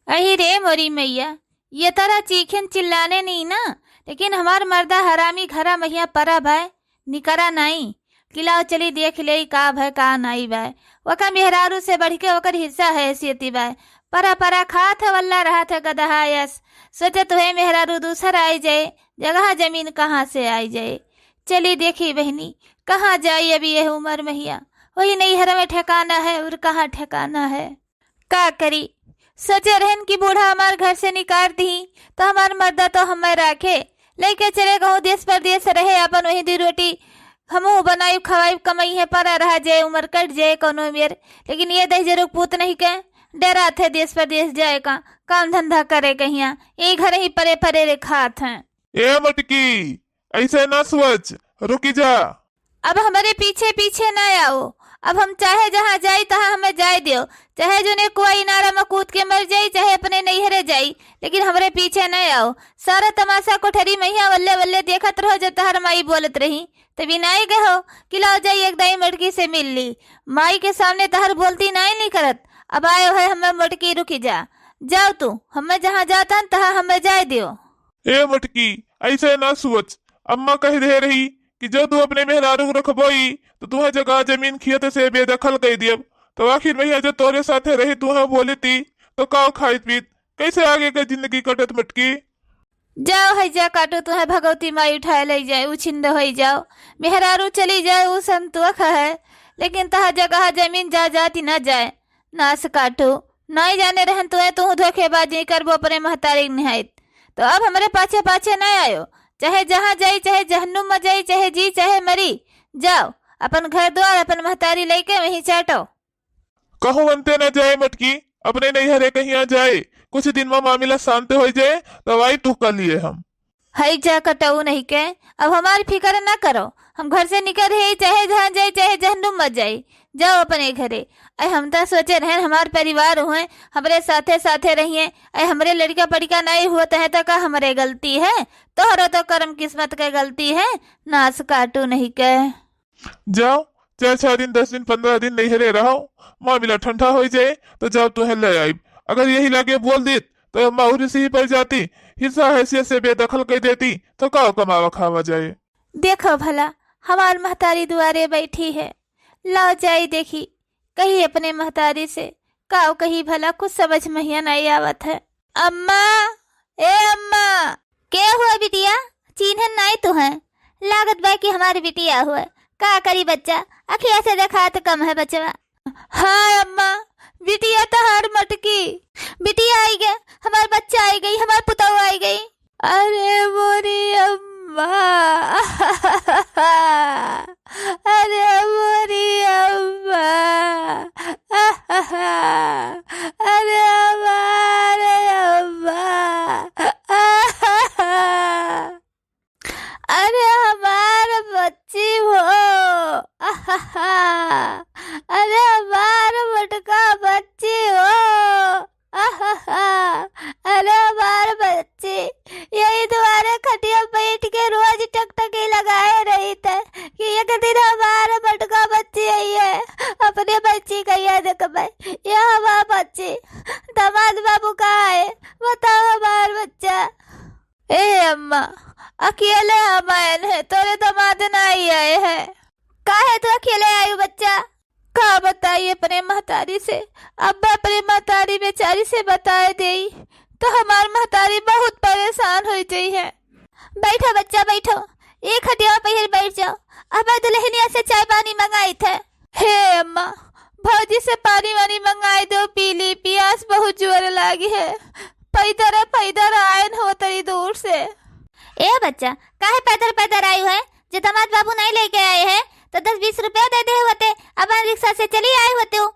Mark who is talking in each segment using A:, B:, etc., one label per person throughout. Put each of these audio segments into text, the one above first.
A: अही रे मोरी मैया, ये तरह चीखें चिल्लाने नहीं ना, लेकिन हमार मर्दा हरामी घरा मैया परा भाई निकरा नहीं। किलाओ चली देख ले का भाई का नाई भाई, वका मेहरारू से बढ़ के ओकर हिस्सा है हैसियती भाई। परा परा खात है वल्ला रहा था गदहा यस, सोचे तो है मेहरारू दूसरा आई जाए, जगह जमीन कहाँ से आई जाए। चली देखी बहनी कहाँ जाई अभी यह उम्र मैया, वही नैहर में ठिकाना है और कहाँ ठिकाना है। का करी, सोचे रहन की बूढ़ा हमार घर से निकाल दी तो हमार मर्दा तो हमें राखे, लेके चले कहूँ देश परदेश रहे, अपन वही दी रोटी हमू बनाई खवाई कमाई है पर रहा जाए उम्र कट जाए कोनो मेर। लेकिन ये दही जरूर पूत नहीं के डरा थे देश परदेश जाए का काम धंधा करे कहिया, ये घर ही परे परे रे खात हैं।
B: ए मटकी ऐसे ना सोच, रुकी जा।
A: अब हमारे पीछे पीछे ना आओ, अब हम चाहे जहाँ जाई तहाँ हमें जाए दियो, चाहे जो ने कुआ इनारा में कूद के मर जाई, चाहे अपने नैहरे जाई, लेकिन हमारे पीछे न आओ। सारा तमाशा कोठरी मैया वल्ले वल्ले देखत रहो जब तहर माई बोलत रही, तभी नाई गहो कि लाओ जाई एक दाई मटकी से मिल ली। माई के सामने तहर बोलती नाई नहीं करत, अब आयो है हमें मटकी रुकी जा, जाओ तू हमें जहाँ जाता तहाँ हमें जाए दियो।
B: ए मटकी ऐसे ना सोच, अम्मा कह दे रही कि जो तू अपने मेहरारू रखबोई तो तुम्हें जगह जमीन खियत से बेदखल कर दियब, तो आखिर भैया जो तोरे साथे रही तुम्हें बोली थी तो का खाई पीत कैसे आगे का जिंदगी कटत मटकी।
A: जाओ है जा काटो तुम्हें भगवती माई उठाए ले जाए, उछिंद हो जाओ मेहरारू चली जाए वो संतोख है, लेकिन तहा जगह जमीन जा जाती न जाए। नास काटो नहीं जाने रहन तुम्हें तू धोखेबाजी करबो अपने महतारी निहायत, तो अब हमारे पाछे पाछे न आयो, चाहे जहाँ जाई चाहे जहन्नुम में जाई चाहे जी चाहे मरी, जाओ अपन घर द्वार अपन महतारी लेके वहीं चाटो।
B: कहूँ बनते न जाए मटकी, अपने नैहरे कहीं आ जाए, कुछ दिन में मामला शांत हो जाए तो आई तू कर लिए हम।
A: हई जा कटाऊ नहीं के, अब हमारी फिक्र न करो, हम घर से निकल है चाहे जहाँ जाए चाहे जहन्नुम मत जाए, जाओ अपने घरे। अरे हम तो सोचे रहे हमारे परिवार हुए हमारे साथे साथे रहिए, अरे हमारे लड़का पड़का नहीं हुआ है तो का हमारे गलती है, तोहरा तो कर्म किस्मत का गलती है, नास काटू नहीं के।
B: जाओ 4 दिन 10 दिन 15 दिन नैहरे रहो, मामला ठंडा हो जाए तो जाओ तुम्हें ले आई। अगर यही लगे बोल दी तो माहौरी से ही पड़ जाती, हिस्सा हैसियत से बेदखल कर देती तो का कमावा खावा जाए।
A: देखो भला हमार महतारी दुआरे बैठी है, लाओ जाई देखी कही अपने महतारी से काओ कही भला, कुछ समझ में नहीं आवत है। अम्मा ए अम्मा, के हुआ बिटिया, चिन्हन नहीं तो है, लागत बा कि हमारी बिटिया हुआ, का करी बच्चा अखिया से देखा तो कम है बचवा। हाँ अम्मा, बिटिया तो हर मटकी, बिटिया आई गई, हमार बच्चा आई गई, हमार पुतौ आई गई। अरे मोरी अम्मा अरे मोरी अम्मा अरे हमारे अम्मा अरे हमारे बच्ची हो अरे हमारे मटका बच्ची हो अरे हमारे बच्ची यही तुम्हारे खटिया बैठ के रोज टकटकी लगाए रही थे कि एक दिन हमारे मटका बच्ची आई है, अपने बच्ची का याद कमाए, यह हमारा बच्ची दामाद बाबू कहाँ है, बताओ हमारा बच्चा। ए अम्मा अकेले हम आए हैं, तोरे दामाद नहीं आए हैं, काहे तो अकेले आयु बच्चा, का बताइए अपने महतारी से, अब अपने महतारी बेचारी से बताए दे तो हमारी महतारी बहुत परेशान हो गई है। बैठो बच्चा बैठो, एक खटिया पर बैठ जाओ, अब दुल्हनिया से चाय पानी मंगाई थे। हे अम्मा भौजी से पानी वानी मंगाई दो, पी ली, प्यास बहुत जोर लगी है, पैदर आयन हो तरी दूर से। ए बच्चा काहे पैदर आई है, जो दामाद बाबू नहीं लेके आए हैं तो 10-20 रुपया दे दे होते, अब रिक्शा से चली आए होते हो,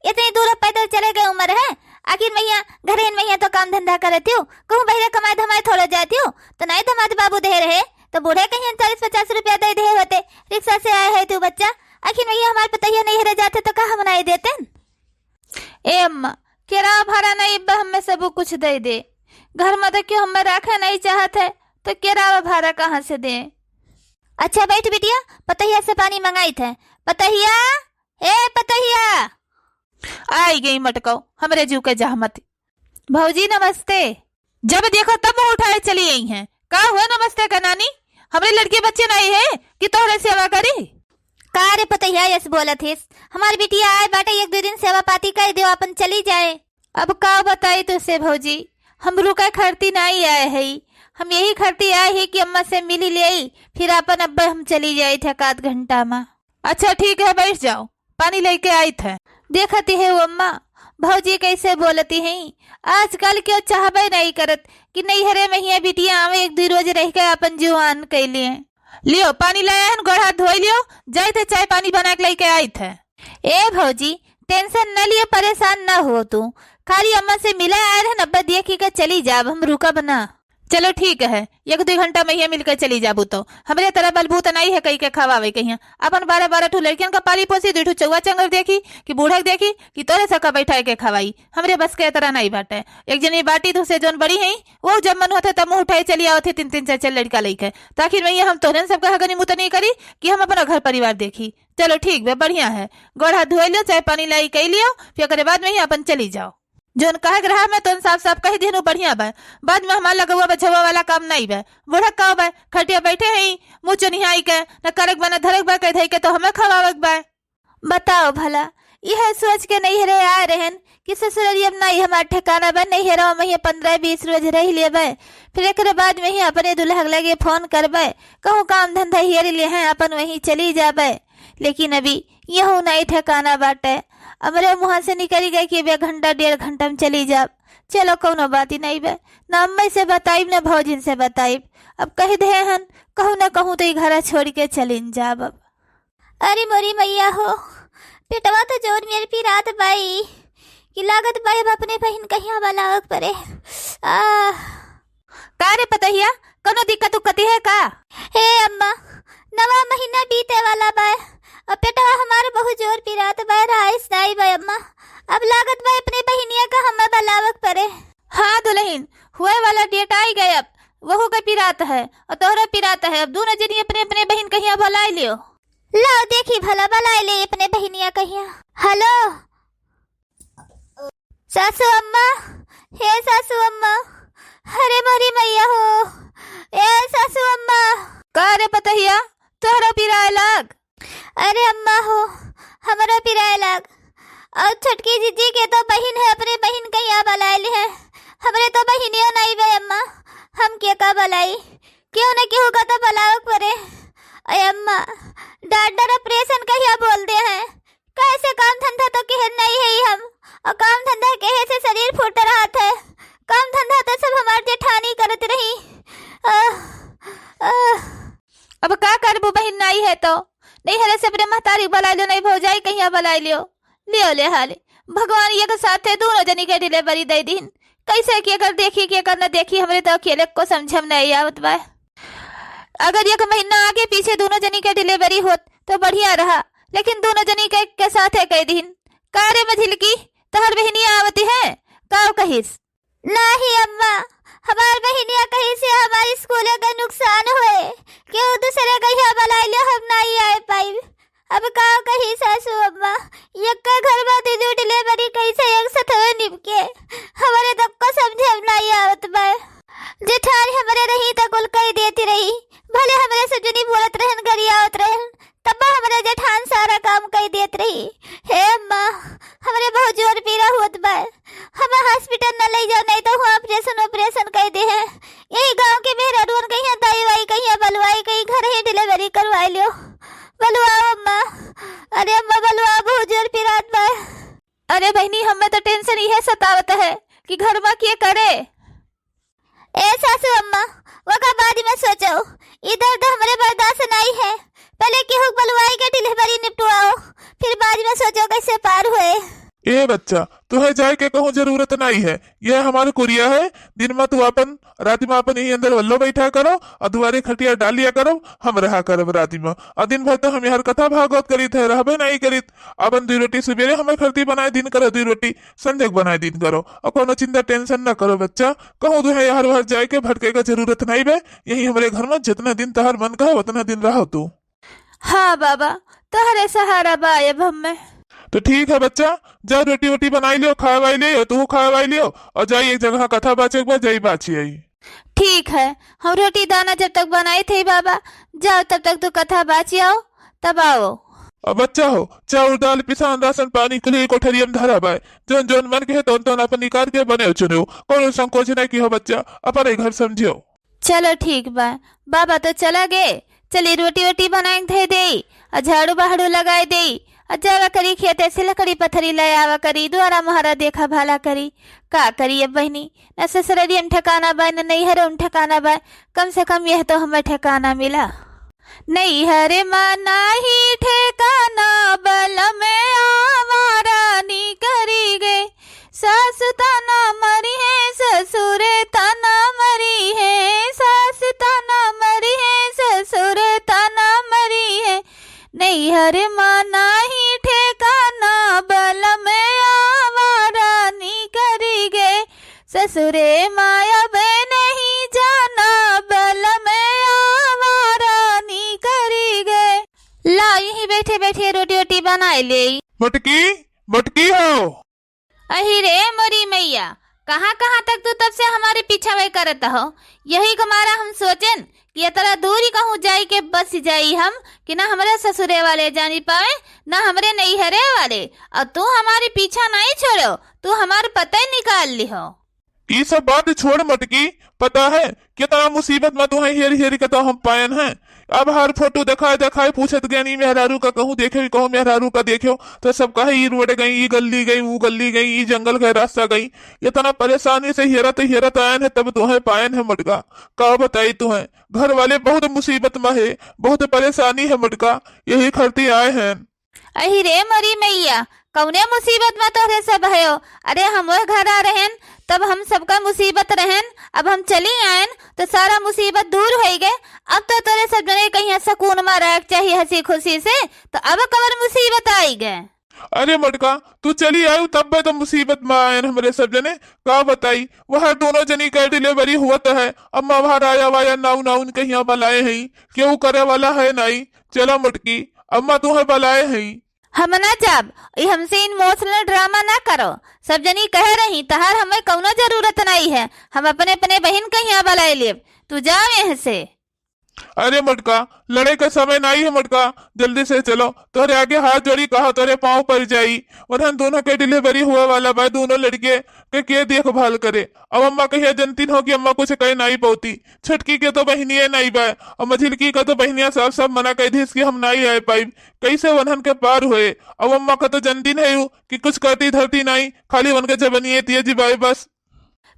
A: इतनी दूर पैदल चले गए उम्र है, आखिर मैया घरे मैया तो काम धंधा करती हो, कहूँ बहरे कमाए धमाए थोड़ा जाती हो, तो नहीं दामाद बाबू दे रहे तो बूढ़े कहीं 40-50 रुपया दे दे होते, रिक्शा से आए है तू बच्चा, आखिर मैया हमारे पतैया नहीं रह जाते तो कहा बनाई देते। ए अम्मा किराया भाड़ा नहीं हमें सब कुछ दे दे, घर में तो क्यों हमें रखा नहीं चाहत है तो किराया भाड़ा कहाँ से दे। अच्छा बैठ बिटिया, पतैया से पानी मंगाई थे, पतैया ए पतैया। आई गई मटको हमरे जू के जहमत, भौजी नमस्ते। जब देखो तब मुंह उठाए चली आई हैं। का हुआ नमस्ते का नानी? हमरे लड़के बच्चे नहीं है कि तोहरे सेवा करी? का रे पतैया यस बोलत हिस। हमारी बिटिया आए बाटे, एक दो दिन सेवा पाती कर दो, अपन चली जाए। अब का बताई तुझसे भौजी, हम रुका खरती नहीं आए है। हम यही खरती आए ही कि अम्मा से मिली ले आई, फिर अपन अब्बा हम चली जाए थे आध घंटा में। अच्छा ठीक है, बैठ जाओ, पानी लेके आई थे। देखती है वो अम्मा भौजी कैसे बोलती हैं। आजकल क्यों चाहबे नहीं करत कि नहीं हरे महीने बिटिया आवे, एक दो रोज रह के अपन जुआन कैलिए। लियो पानी लाया है, गोड़ हाथ धोई लियो, जाए थे चाय पानी बना के लेके आई थे। ए भौजी टेंशन न लियो, परेशान न हो तू, खाली अम्मा से मिला आए रहे नब्बे देखी के चली जाब, हम रुका बना। चलो ठीक है, एक दो घंटा में ही मिलकर चली जाबू तो हमरे तरह बलबूत नहीं है कहीं के खवावे कहीं। अपन 12-12 ठू लड़कियन का पाली पोसी, 2 ठू चौवा चंगर देखी कि बूढ़ा देखी कि तोरे सका बैठा के खवाई, हमरे बस के तरह नहीं बाटे। एक जनी बाटी तो से जोन बड़ी है वो जब मन होते तब मुंह उठाए चली आओ थे 3-3 4-4 लड़का लेके, ताकि भैया हम तोहरे सबका हगनी मुत नहीं करी कि हम अपना घर परिवार देखी। चलो ठीक है, बढ़िया है, गोड़ हाथ धोई लियो, चाय पानी लाई कह लियो, फिर बाद में ही अपन चली जाओ। जोन कहे रहा मैं तो साफ साफ कह दी बढ़िया बा, बाद में हमारा लगा बछवा वाला काम नहीं बा। बूढ़ा का बा खटिया बैठे है मुँह चुनिहाई के न करक बा न धरक बा, कह धई के तो हमें खवावक बा। बताओ भला, यह सोच के नहीं रहे आ रहे कि ससुराली अब नहीं हमारा ठिकाना बा, नहीं है मैं 15-20 रोज रह लेबे, फिर एक बाद में ही अपने दुल्हा लगे फोन करबे, कहूँ काम धंधा हेर ले हैं, अपन वहीं चली जाबे। लेकिन अभी यहू नहीं ठिकाना बाटे, हमरे मुँह से निकली गई कि 1 घंटा 1.5 घंटा में चली जाब। चलो कौनो बात ही नहीं बे, न अम्मा से बताइब न भौजिन से बताइब, अब कह दे हन कहूँ न कहूँ तो घर छोड़ के चलिन जाब। अब अरे मोरी मैया हो, पेटवा तो जोर मेरे पी रात बाई कि लागत बाई अब अपने बहन कहीं बलावक परे। का रे पतहिया, कोनो दिक्कत उक्कती है का? हे अम्मा, 9वां महीना बीते वाला बा, अब पेटवा हमारे बहुत जोर पी रात बा, राइस दाई बा अम्मा, अब लागत बा अपने बहनिया का हमें बलावक परे। हाँ दुल्हन, हुए वाला डेट आई गए, अब वहू का पिरात है और तोहरा पिरात है, अब दोनों जनी अपने अपने बहन कहिया भलाई लियो। लाओ देखी भला भलाई ले अपने बहनिया कहिया। हेलो सासू अम्मा, हे सासू अम्मा, अरे मोरी मैया हो, ए सासू अम्मा। का रे पतहिया, तोहरा पिराए लाग? अरे अम्मा हो, हमारा पिराए लाग, और छोटकी जीजी के तो बहन है, अपने बहन कहिया बलाइल है, हमरे तो बहनिया नहीं बे अम्मा, हम के का बलाई, क्यों न केहू का तो बलावक परे। अरे अम्मा डॉक्टर ऑपरेशन कहिया बोल दे हैं, कैसे काम धंधा तो कहे नहीं है हम, और काम धंधा कहे से शरीर फूट रहा था, काम धंधा तो सब हमारे जेठानी करत रही। अब का करबू, बहन नहीं है तो नहीं हरे से अपने महतारी बलाई लो, नहीं भौजाई कहिया बलाई लियो, लियो ले हाले भगवान ये के साथ है, दोनों जनी के डिलीवरी दे दिन, कैसे किया कर देखी किया कर न देखी, हमरे तो अकेले को समझम नहीं आवत बा। अगर 1 महीना आगे पीछे दोनों जनी के डिलीवरी होत तो बढ़िया रहा, लेकिन दोनों जनी के साथ है कई दिन। कारे मझिलकी तहर बहनिया आवती है का कहिस? नहीं अम्मा, हमार बहनिया कहीं से हमारी स्कूल का नुकसान हुए, क्यों दूसरे कहीं बलाई ले, हम नहीं आए पाई। अब का कही सासू अम्मा, एक का घर में दीदी डिलीवरी कैसे एक साथ निपके, हमारे तक को समझे नहीं आवत बा। जेठानी हमारे रही तो कुल कही देती रही, भले हमारे से जुनी बोलत रहन घरी आवत रहन, तब हमारे जेठान सारा काम कही देत रही। हे अम्मा, हमारे बहुत जोर पीड़ा होत बा, हमें हॉस्पिटल न ले जाओ, नहीं तो हुआ ऑपरेशन कह दे हैं, यही गांव के मेहरा रोन कहीं दाई वाई कहीं बलवाई कहीं घर ही डिलीवरी करवाई लियो, बलवाओ अम्मा। अरे अम्मा बलवाओ, बहुत जोर पीड़ात बा। अरे बहनी, हमें तो टेंशन ही है सतावत है कि घर में क्या करे। ए सासू अम्मा, वका बाद में सोचो, इधर तो हमारे बर्दाश्त नहीं है, पहले केहू बलवाई के डिलीवरी निपटवाओ, फिर बाद में सोचो कैसे पार हुए।
B: ए बच्चा, तुहे जाए के कहूँ जरूरत नहीं है, यह हमारे कुरिया है, दिन में तू अपन राति में अपन यही अंदर वल्लो बैठा करो और दुआरे खटिया डालिया करो, हम रहा करब राति में, और दिन भर तो हम यार कथा भागवत करीत है, रहबे नहीं करीत। अपन 2 रोटी सुबेरे हमें खरती बनाए दिन करो, 2 रोटी संध्या बनाए दिन करो, और कोनो चिंता टेंशन न करो बच्चा, कहूँ तुहे यार बाहर जाए के भटके का जरूरत नहीं बे, यही हमारे घर में जितना दिन तहार मन का है उतना दिन रहो तू।
A: हाँ बाबा, तहरे सहारा बा अब हमें।
B: तो ठीक है बच्चा, जा रोटी वोटी बनाई लियो, खावाई लियो, तू खावाई लियो, और जाई एक जगह कथा बाचे के बाद जाई बाची आई।
A: ठीक है, हम रोटी दाना जब तक बनाए थे बाबा, जाओ तब तक तू कथा बाची आओ, तब आओ।
B: और बच्चा हो, चाउर दाल पिसान राशन पानी के लिए कोठरियम धरा बाय, जोन जोन मन के है तोन अपन निकाल के बने चुने हो, कोनो संकोच नहीं की हो बच्चा, अपने घर समझियो।
A: चलो ठीक बा, बाबा तो चला गए, चली रोटी वोटी बनाए थे दे, और झाड़ू बहाड़ू लगाए दे, और जावा करी खेते से लकड़ी पत्थरी ले आवा करी, द्वारा महारा देखा भाला करी। का करी अब बहनी, न ससुररी हम ठिकाना बा, न नैहर हम ठिकाना बा, कम से कम यह तो हमें ठिकाना मिला। नैहर माना ही ठिकाना, बल में आवारा नी करी गए, सास ताना मरी है, ससुर ताना मरी है, सास ताना मरी है, ससुर ताना मरी है। नैहर माना ही ठिकाना, बल में आवारा नी करी गए, ससुरे माया बे नहीं जाना, बल में आवारा नी करी गए। ला यहीं बैठे बैठे रोटी वोटी बनाए ले।
B: मटकी मटकी हो।
A: अही रे मोरी मैया, कहाँ कहाँ तक तू तब से हमारे पीछा वही करता हो। यही कमारा हम सोचन कि ये तरह दूरी कहूँ जाई के बस जाई हम, कि ना हमारे ससुरे वाले जानी पावे, ना हमारे नैहरे वाले, और तू हमारे पीछा नहीं छोड़ो, तू हमारे पता ही निकाल ली हो।
B: ये सब बात छोड़ मटकी, पता है कितना मुसीबत में तुम्हें हेरी हेरी का तो हम पायन हैं। अब हर फोटो दिखाए दिखाए पूछत ज्ञानी मेहरारू का कहूँ देखे, कहूँ मेहरारू का देखो, तो सब कहे ये रोड गई, ये गली गई, वो गली गई, ये जंगल का रास्ता गई। इतना परेशानी से हेरत आयन है, तब तुम्हें पायन है मटका। का बताई तुम्हें, घर वाले बहुत मुसीबत में है, बहुत परेशानी है मटका, यही खरती आए हैं।
A: अही रे मरी मैया, कौने मुसीबत में तोहरे सब है। अरे हम वो घर आ रहेन, तब हम सबका मुसीबत रहन, अब हम चली आयन तो सारा मुसीबत दूर हो गए। अब तो तेरे सब जने कहीं सुकून में रह चाहिए हंसी खुशी से, तो अब कबर मुसीबत आई गए।
B: अरे मटका, तू चली आयु तब तो मुसीबत में आए हमारे सब जने। का बताई, वह दोनों जनी का डिलीवरी हुआ तो है, अम्मा बाहर आया वाया नाउ नाउन कहीं बलाए हैं, क्यों करे वाला है नहीं। चलो मटकी, अम्मा तुम्हें बलाए हैं।
A: हम ना जाब, हमसे इमोशनल ड्रामा ना करो। सब जनी कह रही तहार हमें कौनो जरूरत नहीं है, हम अपने अपने बहन कहीं यहाँ बलाए लेब, तू जाओ यहाँ से।
B: अरे मटका, लड़े का समय नहीं है मटका, जल्दी से चलो, तोरे आगे हाथ जोड़ी कहा तोरे पाँव पर जाई। वरन दोनों के डिलीवरी हुआ वाला बा, दोनों लड़के के देखभाल करे। अब अम्मा कहिया जनती हो कि अम्मा कुछ कह नहीं पाती, छटकी के तो बहनिया नहीं बा, और मझिलकी का तो बहनिया सब मना कह दी कि हम नहीं आए पाई, कैसे वनहन के पार हुए। अब अम्मा का तो जनती नहीं कि कुछ करती धरती नहीं, खाली वन के जबनिए तिये जिबाई बस।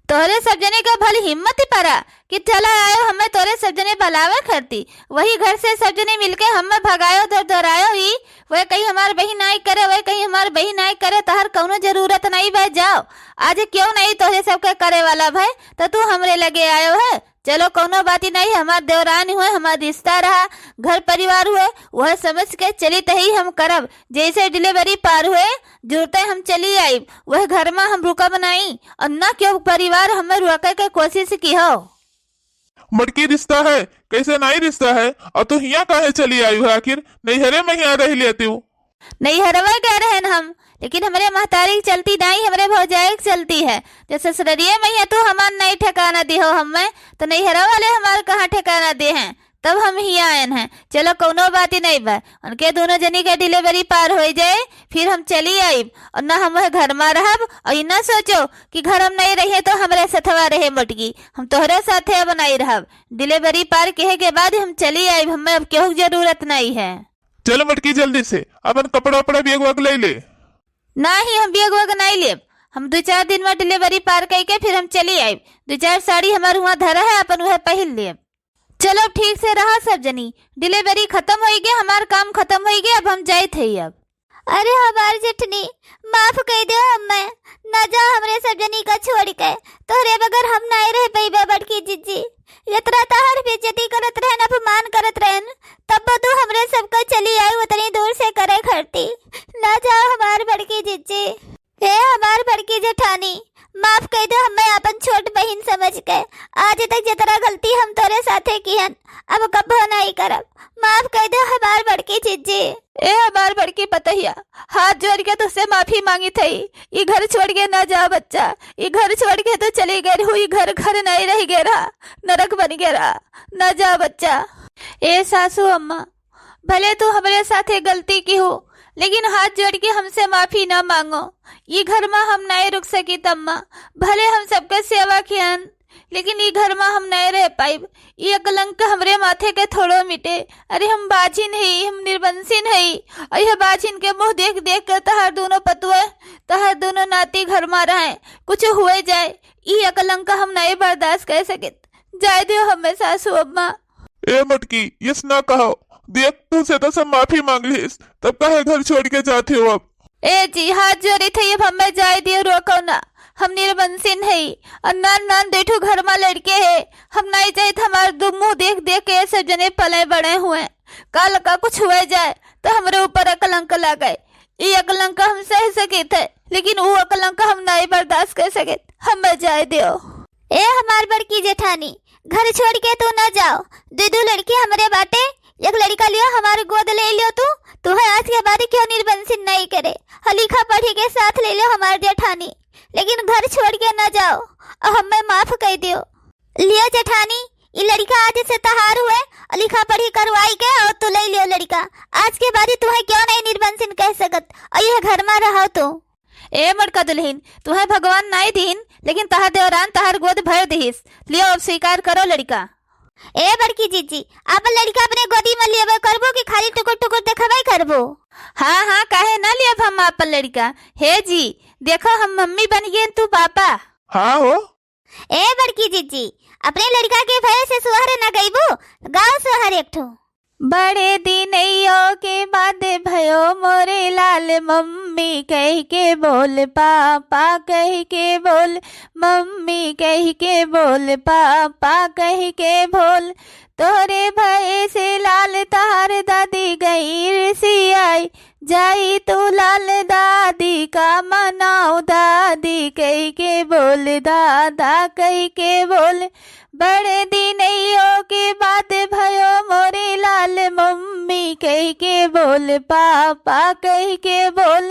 A: तोरे सब जने का भली हिम्मत ही पड़ा कि चला आयो, हमें तोरे सब जने भलावे करती, वही घर से सब जने मिलके हमें भगायो दौड़ायो ही। वह कहीं हमारे बहन नहीं करे, वह कहीं हमारे बहन नहीं करे, तहर कौनो जरूरत नहीं भाई, जाओ आज क्यों नहीं तोरे सबके करे वाला भाई, तो तू हमरे लगे आयो है। चलो कोनो बात ही नहीं, हमार देवरानी हुए, हमारा रिश्ता रहा, घर परिवार हुए, वह समझ के चली तही हम करब। जैसे डिलीवरी पार हुए जुड़ते हम चली आई, वह घर में हम रुकब नहीं, और न क्यों परिवार हमें रोके के कोशिश की हो।
B: मटकी रिश्ता है, कैसे नहीं रिश्ता है, और तू यहाँ काहे चली आई है, आखिर नैहरे में यहाँ रह लेती हूँ।
A: नैहरवा कह रहे हम, लेकिन हमारे महतारी चलती नहीं, हमारे भौजाई चलती है। जैसे ससुरिये में तो हमार नहीं ठिकाना दी हो हमें, तो नैहरा वाले हमारे कहाँ ठिकाना दे हैं, तब हम ही आए हैं। चलो कोनो बात ही नहीं बा, उनके दोनों जनी के डिलीवरी पार हो जाए फिर हम चली आई, और न हम वह घर में रहब, और न सोचो कि घर हम नहीं रहे तो हमारे सथवा रहे मटकी, हम तोहरे साथे अब नहीं रहब। डिलीवरी पार कहे के बाद हम चली आई, हमें अब क्यों जरूरत नहीं है।
B: चलो मटकी जल्दी से अपन कपड़ा वपड़ा बैग वग ले ले।
A: नहीं हम बैग वग नहीं लेब, हम 2-4 दिन में डिलीवरी पार करके फिर हम चली आई। 2-4 साड़ी हमारे वहाँ धरा है, अपन वह पहन लेब। चलो ठीक से रहा सब जनी, डिलीवरी खत्म हो गया, हमारा काम खत्म हो गया, अब हम जाए थे अब।
C: अरे हमार जेठनी माफ कर दो, हमें न जा हमरे सब जनी का छोड़ के, तोहरे बगैर हम नहीं रह पैबे। बड़की जीजी इतना तहर बेइज्जती करत रहन, अपमान करत रहन, तब तू हमरे सबका चली आई उतनी दूर से करे खड़ती। न जाओ हमार बड़की जीजी, हे हमार बड़की जेठानी माफ कर दो हमें अपन छोट बहन समझ के। आज तक जितना गलती हम तोरे साथे किहन अब कबो नहीं करब। माफ कर दो हमार बड़की जीजी।
A: ए हमार बड़की पतहिया, हाथ जोड़ के तुझसे माफी मांगी थी। ये घर छोड़ के ना जा बच्चा, ये घर छोड़ के तो चली गई हुई, घर घर नहीं रह गया रहा, नरक बन गया रहा, ना जा बच्चा। ए सासू अम्मा, भले तू हमारे साथे गलती की हो, लेकिन हाथ जोड़ के हमसे माफी ना मांगो। ये घर में हम नहीं रुक सकी तम्मा, भले हम सबके सेवा कियन, लेकिन ये घर में हम नहीं रह पाइब। ये कलंक हमरे माथे के थोड़ो मिटे। अरे हम बाजिन है, हम निर्वंशीन है, और यह बाजिन के मुंह देख देख कर तहार दोनों पतुए, तहार दोनों नाती घर में रहे, कुछ हुए जाए, ये कलंक हम नहीं बर्दाश्त कर सके। जाए दियो हमें सासू अम्मा।
B: ए मटकी, यस ना कहो, देख तू से तो सब माफी मांग लीस, तब काहे घर छोड़ के जाते हो अब।
A: ए जी हाथ जोड़ी थे, अब हमें जाए दियो, रोको ना, हम निर्वंशीन है और नान नान देठो घर में लड़के है, हम नहीं जाए हमारे दो मुंह देख देख के सब जने पले बड़े हुए। कल का कुछ हुए जाए तो हमारे ऊपर कलंक लगे। ये कलंक हम सह सके थे, लेकिन वो कलंक हम नहीं बर्दाश्त कर सके। हमें जाए दियो।
C: ए हमार बड़की जेठानी, घर छोड़ के तू न जाओ। दो लड़की हमारे बाटे, एक लड़का लियो हमारे गोद ले लियो। तू है आज के बाद क्यों निर्वंशीन नहीं करे, लिखा पढ़ी के साथ ले लो हमारे जेठानी, लेकिन घर छोड़ के न जाओ और हमें माफ कर दियो। लियो जेठानी, ये लड़का आज से तहार हुए, लिखा पढ़ी करवाई के और तू ले लियो लड़का। आज के बाद तुम्हें क्यों नहीं निर्वंशीन कह सकत, और यह घर में रहो तू।
A: ए मटका दुल्हन, तुम्हें भगवान नहीं दीन, लेकिन तहार देवरान तहार गोद भर दीस। लियो अब स्वीकार करो लड़का।
C: ए बड़की जीजी, आप लड़का अपने गोदी में लेवे करबो कि खाली टुकुर टुकुर देखबे करबो?
A: हाँ हाँ, काहे ना लिया हम अपन लड़का। हे जी देखो, हम मम्मी बन गए, तू पापा।
B: हाँ हो।
C: ए बड़की जीजी, अपने लड़का के भय से सुहर न गईबो, गाँव सुहर एक ठो।
A: बड़े दिनैयो के बाद भयो मोरे लाल, मम्मी कह के बोल, पापा कह के बोल, मम्मी कह के बोल, पापा कह के बोल। तोरे भय से लाल तार दादी गई ऋषि आई, जाई तू लाल दादी का मनाओ, दादी कह के बोल, दादा कह के बोल। बड़े दिनैयो के बाद भयो मोरे लाल, मम्मी कह के बोल, पापा कह के बोल।